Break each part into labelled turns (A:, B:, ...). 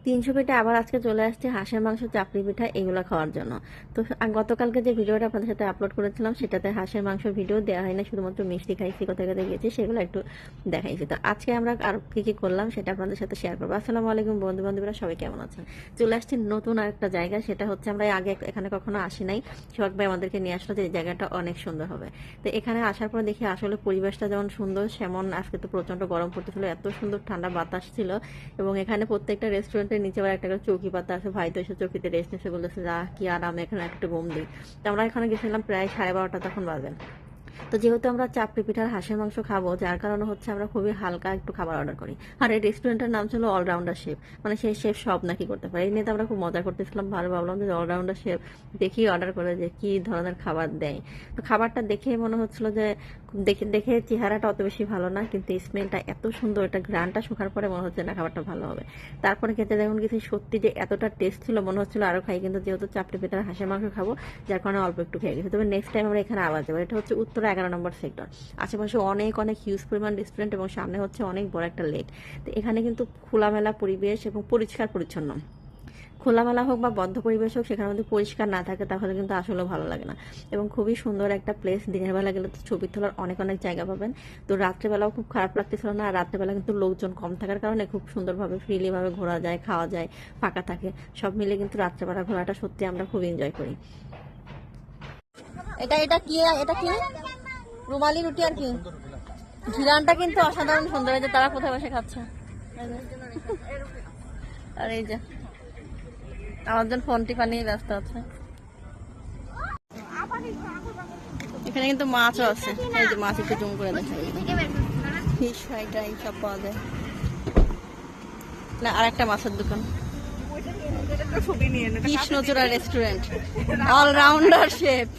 A: 300 পেটে আবার আজকে চলে আসছে হাঁসের মাংস, চাপড়ি পিঠা এগুলো খাওয়ার জন্য। তো গতকালকে যে ভিডিওটা আপনাদের সাথে আপলোড করেছিলাম সেটাতে হাঁসের মাংস ভিডিও দেওয়া হয় না, শুধুমাত্র মিষ্টি খাইছি, কোথায় কোথায় গেছি সেগুলো একটু দেখাইছি। তো আজকে আমরা আর কি কি করলাম সেটা আপনাদের সাথে শেয়ার করবো। আসসালামু আলাইকুম বন্ধু বান্ধবীরা, সবাই কেমন আছেন? চলে আসছি নতুন আরেকটা জায়গা, সেটা হচ্ছে আমরা আগে এখানে কখনো আসি নাই। সোহাগ ভাই আমাদেরকে নিয়ে আসলো যে এই জায়গাটা অনেক সুন্দর হবে। তো এখানে আসার পর দেখি আসলে পরিবেশটা যেমন সুন্দর, সেমন আজকে তো প্রচন্ড গরম পড়তেছিল, এত সুন্দর ঠান্ডা বাতাস ছিল। এবং এখানে প্রত্যেকটা রেস্টুরেন্টের নিচে আবার একটা করে চৌকি পাতা আছে, ভাই তো এসে চৌকিতে রেস্ট নিচ্ছে, বলতেছে যা কি আরামে এখানে একটা ঘুম দিই। তো আমরা এখানে গেছিলাম প্রায় 12:30 তখন বাজে। তো যেহেতু আমরা চাপড়ি পিঠার হাঁসের মাংস খাবো, যার কারণে হচ্ছে আমরা খুবই হালকা একটু খাবার অর্ডার করি। আর এই রেস্টুরেন্টের নাম ছিল অলরাউন্ডার শেফ, মানে সেই শেফ সব নাকি করতে পারে। এই নিয়ে তো আমরা খুব মজা করতেছিলাম, ভালো ভাবলাম যে অলরাউন্ডার শেফ দেখি অর্ডার করে যে কি ধরনের খাবার দেয়। তো খাবারটা দেখে মনে হচ্ছিল যে দেখে দেখে চেহারাটা অত বেশি ভালো না, কিন্তু স্মেলটা এত সুন্দর, এটা ঘ্রাণটা শুকার পরে মনে হচ্ছে না খাবারটা ভালো হবে। তারপরে খেতে দেখুন কিছু সত্যি যে এতটা টেস্ট ছিল, মনে হচ্ছিল আরো খাই, কিন্তু যেহেতু চাপড়ি পিঠার হাঁসের মাংস খাবো যার কারণে অল্প একটু খেয়ে গেছি। তবে নেক্সট টাইম আমরা এখানে আবার যাবো। এটা হচ্ছে উত্তরা 11 নম্বর সেক্টর, আশেপাশে অনেক অনেক হিউজ পরিমাণ রেস্টুরেন্ট এবং সামনে হচ্ছে অনেক বড় একটা লেক। তো এখানে কিন্তু খোলামেলা পরিবেশ এবং পরিষ্কার পরিচ্ছন্ন। খোলামেলা হোক বা বদ্ধ পরিবেশ হোক, সেখানে যদি পরিষ্কার না থাকে তাহলে কিন্তু আসলেও ভালো লাগে না। এবং খুবই সুন্দর একটা প্লেস, দিনের বেলা গেলে তো ছবি তোলার অনেক অনেক জায়গা পাবেন। তো রাত্রেবেলাও খুব খারাপ লাগতেছিল না, আর রাত্রেবেলা কিন্তু লোকজন কম থাকার কারণে খুব সুন্দরভাবে ফ্রিলি ভাবে ঘোরা যায়, খাওয়া যায়, ফাঁকা থাকে, সব মিলে কিন্তু রাত্রেবেলা ঘোরাটা সত্যি আমরা খুব এনজয় করি। এটা এটা কি, এটা কি রুমালি রুটি আর কি, ঘিরানটা কিন্তু অসাধারণ সুন্দর। এই যে তারা কোথায় বসে খাচ্ছে, আর এই যে আমাদের ফোন টিপা নিয়ে ব্যস্ত আছে। এখানে কিন্তু মাছও আছে, এই যে মাছ একটু জুম করে দেখা, ফিশ ফ্রাইটা এইসব পাওয়া যায়। না, আর একটা মাছের দোকান, কৃষ্ণচূড়া রেস্টুরেন্ট, অলরাউন্ডার শেফ।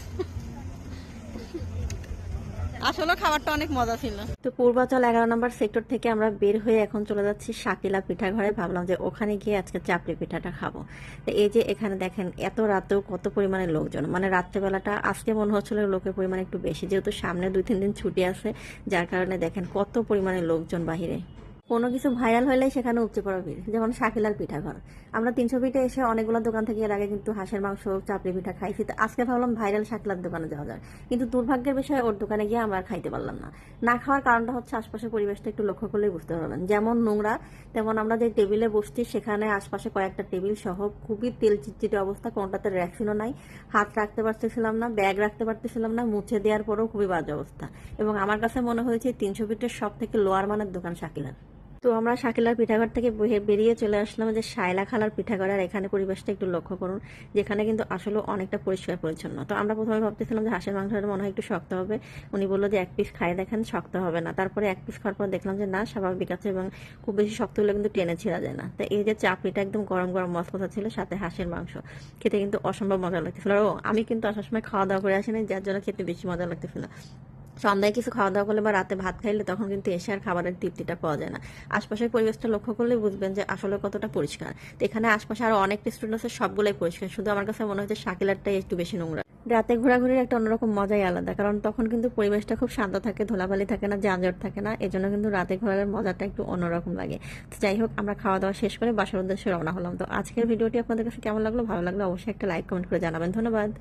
A: আসলে খাবারটা অনেক মজা ছিল। তো পূর্বাচল 11 নম্বর সেক্টর থেকে আমরা বের হয়ে এখন চলে যাচ্ছি শাকিলা পিঠা ঘরে। ভাবলাম যে ওখানে গিয়ে আজকে চাপড়ি পিঠাটা খাবো। তো এই যে এখানে দেখেন এত রাতেও কত পরিমাণে লোকজন, মানে রাত্রেবেলাটা আজকে মনে হচ্ছিল লোকের পরিমাণ একটু বেশি, যেহেতু সামনে 2-3 দিন ছুটি আছে, যার কারণে দেখেন কত পরিমাণে লোকজন বাহিরে। কোনো কিছু ভাইরাল হলেই সেখানে উপচে পড়া ভিড়, যেমন শাকিলার পিঠাঘর। আমরা 300 ফিটে এসে অনেকগুলো দোকান থেকে এর আগে কিন্তু হাঁসের মাংস, চাপড়ি পিঠা খাইছি। তো আজকে ভাবলাম ভাইরাল শাকিলার দোকানে যাওয়া যায়, কিন্তু দুর্ভাগ্যের বিষয় ওর দোকানে গিয়ে আমরা খাইতে পারলাম না। না খাওয়ার কারণটা হচ্ছে আশপাশের পরিবেশটা একটু লক্ষ্য করলেই বুঝতে পারবেন, যেমন নোংরা, তেমন আমরা যে টেবিলে বসছি সেখানে আশপাশে কয়েকটা টেবিল সহ খুবই তেল চিটচিটে অবস্থা, কোনটাতে র্যাকসিনও নাই, হাত রাখতে পারতেছিলাম না, ব্যাগ রাখতে পারতেছিলাম না, মুছে দেওয়ার পরেও খুবই বাজে অবস্থা। এবং আমার কাছে মনে হয়েছে 300 ফিটের সব থেকে লোয়ার মানের দোকান শাকিলার। তো আমরা শাকিলার পিঠাঘর থেকে বেরিয়ে চলে আসলাম যে শায়লা খালার পিঠাঘর। আর এখানে পরিবেশটা একটু লক্ষ্য করুন, যেখানে কিন্তু আসলে অনেকটা পরিষ্কার পরিচ্ছন্ন। তো আমরা প্রথমে ভাবতেছিলাম যে হাঁসের মাংসটা মনে হয় একটু শক্ত হবে, উনি বললো যে 1 পিস খাই দেখেন, শক্ত হবে না। তারপরে 1 পিস খাওয়ার পর দেখলাম যে না, স্বাভাবিক আছে, এবং খুব বেশি শক্ত হলে কিন্তু টেনে ছেঁড়া যায় না। তো এই যে চাপড়িটা একদম গরম গরম মশলা ছিল, সাথে হাঁসের মাংস, খেতে কিন্তু অসম্ভব মজা লাগতেছিল। ও আমি কিন্তু আসার সময় খাওয়া দাওয়া করে আসিনি, যার জন্য খেতে বেশি মজা লাগতেছিল। সন্ধ্যায় কিছু খাওয়া দাওয়া করলে বা রাতে ভাত খাইলে তখন কিন্তু এসে আর খাবারের তৃপ্তিটা পাওয়া যায় না। আশপাশের পরিবেশটা লক্ষ্য করলে বুঝবেন যে আসলে কতটা পরিষ্কার। তো এখানে আশপাশে আরো অনেক রেস্টুরেন্ট আছে, সবগুলোই পরিষ্কার, শুধু আমার কাছে মনে হচ্ছে শাকিলারটাই একটু বেশি নোংরা। রাতে ঘোরাঘুরির একটা অন্যরকম মজাই আলাদা, কারণ তখন কিন্তু পরিবেশটা খুব শান্ত থাকে, ধুলাবালি থাকে না, যানজট থাকে না, এজন্য কিন্তু রাতে ঘোরার মজাটা একটু অন্যরকম লাগে। তো যাই হোক, আমরা খাওয়া দাওয়া শেষ করে বাসার উদ্দেশ্যে রওনা হলাম। তো আজকের ভিডিওটি আপনাদের কাছে কেমন লাগলো, ভালো লাগলো অবশ্যই একটা লাইক কমেন্ট করে জানাবেন। ধন্যবাদ।